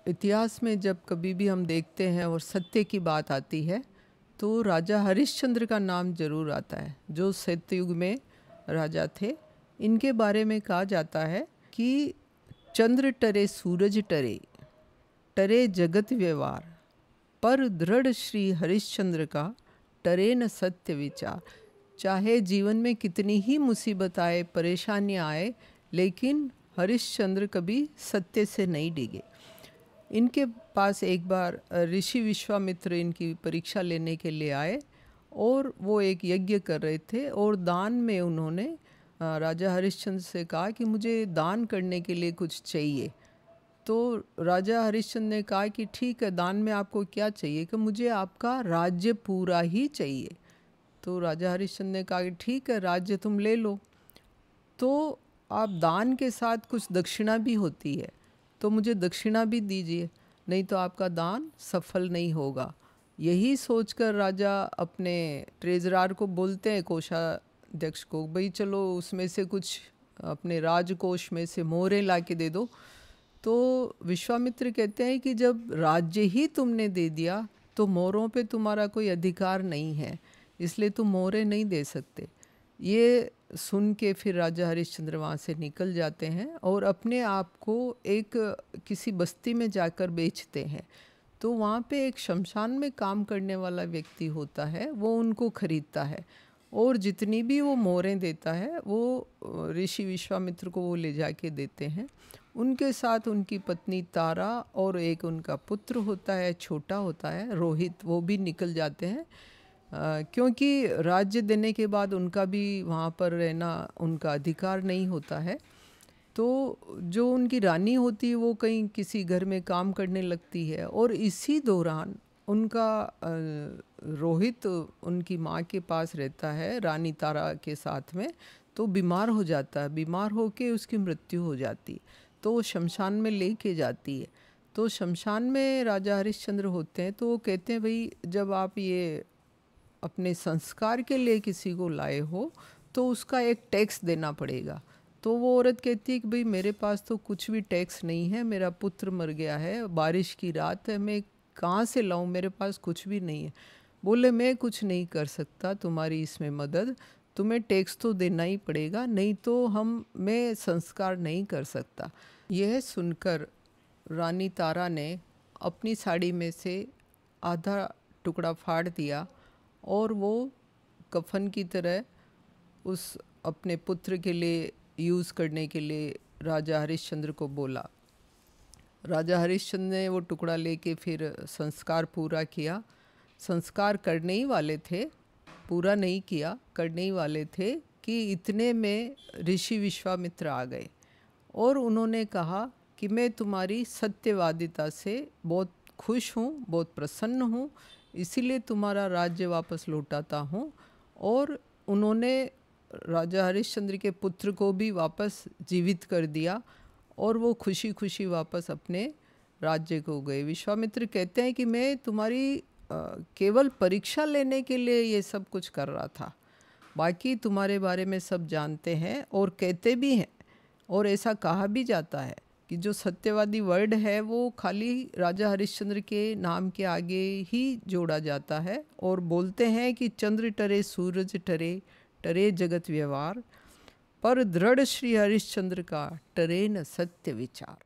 इतिहास में जब कभी भी हम देखते हैं और सत्य की बात आती है तो राजा हरिश्चंद्र का नाम जरूर आता है, जो सत्ययुग में राजा थे। इनके बारे में कहा जाता है कि चंद्र टरे सूरज टरे, टरे जगत व्यवहार, पर दृढ़ श्री हरिश्चंद्र का टरे न सत्य विचार। चाहे जीवन में कितनी ही मुसीबत आए, परेशानियाँ आए, लेकिन हरिश्चंद्र कभी सत्य से नहीं डिगे। इनके पास एक बार ऋषि विश्वामित्र इनकी परीक्षा लेने के लिए आए और वो एक यज्ञ कर रहे थे और दान में उन्होंने राजा हरिश्चंद्र से कहा कि मुझे दान करने के लिए कुछ चाहिए। तो राजा हरिश्चंद्र ने कहा कि ठीक है, दान में आपको क्या चाहिए? कि मुझे आपका राज्य पूरा ही चाहिए। तो राजा हरिश्चंद्र ने कहा कि ठीक है, राज्य तुम ले लो, तो आप दान के साथ कुछ दक्षिणा भी होती है, तो मुझे दक्षिणा भी दीजिए, नहीं तो आपका दान सफल नहीं होगा। यही सोचकर राजा अपने ट्रेजरार को बोलते हैं, कोषाध्यक्ष को, भाई चलो उसमें से कुछ अपने राजकोष में से मोहरें ला के दे दो। तो विश्वामित्र कहते हैं कि जब राज्य ही तुमने दे दिया तो मोहरों पे तुम्हारा कोई अधिकार नहीं है, इसलिए तुम मोहरें नहीं दे सकते। ये सुन के फिर राजा हरिश्चंद्र वहाँ से निकल जाते हैं और अपने आप को एक किसी बस्ती में जाकर बेचते हैं। तो वहाँ पे एक शमशान में काम करने वाला व्यक्ति होता है, वो उनको खरीदता है और जितनी भी वो मोहरें देता है वो ऋषि विश्वामित्र को वो ले जाके देते हैं। उनके साथ उनकी पत्नी तारा और एक उनका पुत्र होता है, छोटा होता है रोहित, वो भी निकल जाते हैं क्योंकि राज्य देने के बाद उनका भी वहाँ पर रहना उनका अधिकार नहीं होता है। तो जो उनकी रानी होती है वो कहीं किसी घर में काम करने लगती है और इसी दौरान उनका रोहित उनकी माँ के पास रहता है रानी तारा के साथ में, तो बीमार हो जाता है। बीमार होके उसकी मृत्यु हो जाती, तो वो शमशान में लेके जाती है। तो शमशान में राजा हरिश्चंद्र होते हैं, तो वो कहते हैं भाई जब आप ये अपने संस्कार के लिए किसी को लाए हो तो उसका एक टैक्स देना पड़ेगा। तो वो औरत कहती है कि भाई मेरे पास तो कुछ भी टैक्स नहीं है, मेरा पुत्र मर गया है, बारिश की रात है, मैं कहाँ से लाऊं, मेरे पास कुछ भी नहीं है। बोले मैं कुछ नहीं कर सकता तुम्हारी इसमें मदद, तुम्हें टैक्स तो देना ही पड़ेगा, नहीं तो मैं संस्कार नहीं कर सकता। यह सुनकर रानी तारा ने अपनी साड़ी में से आधा टुकड़ा फाड़ दिया और वो कफन की तरह उस अपने पुत्र के लिए यूज़ करने के लिए राजा हरिश्चंद्र को बोला। राजा हरिश्चंद्र ने वो टुकड़ा लेके फिर संस्कार पूरा किया। संस्कार करने ही वाले थे, पूरा नहीं किया, करने ही वाले थे कि इतने में ऋषि विश्वामित्र आ गए और उन्होंने कहा कि मैं तुम्हारी सत्यवादिता से बहुत खुश हूँ, बहुत प्रसन्न हूँ, इसीलिए तुम्हारा राज्य वापस लौटाता हूँ। और उन्होंने राजा हरिश्चंद्र के पुत्र को भी वापस जीवित कर दिया और वो खुशी खुशी वापस अपने राज्य को गए। विश्वामित्र कहते हैं कि मैं तुम्हारी केवल परीक्षा लेने के लिए ये सब कुछ कर रहा था, बाकी तुम्हारे बारे में सब जानते हैं और कहते भी हैं, और ऐसा कहा भी जाता है कि जो सत्यवादी वर्ड है वो खाली राजा हरिश्चंद्र के नाम के आगे ही जोड़ा जाता है और बोलते हैं कि चंद्र टरे सूरज टरे, टरे जगत व्यवहार, पर दृढ़ श्री हरिश्चंद्र का टरे न सत्य विचार।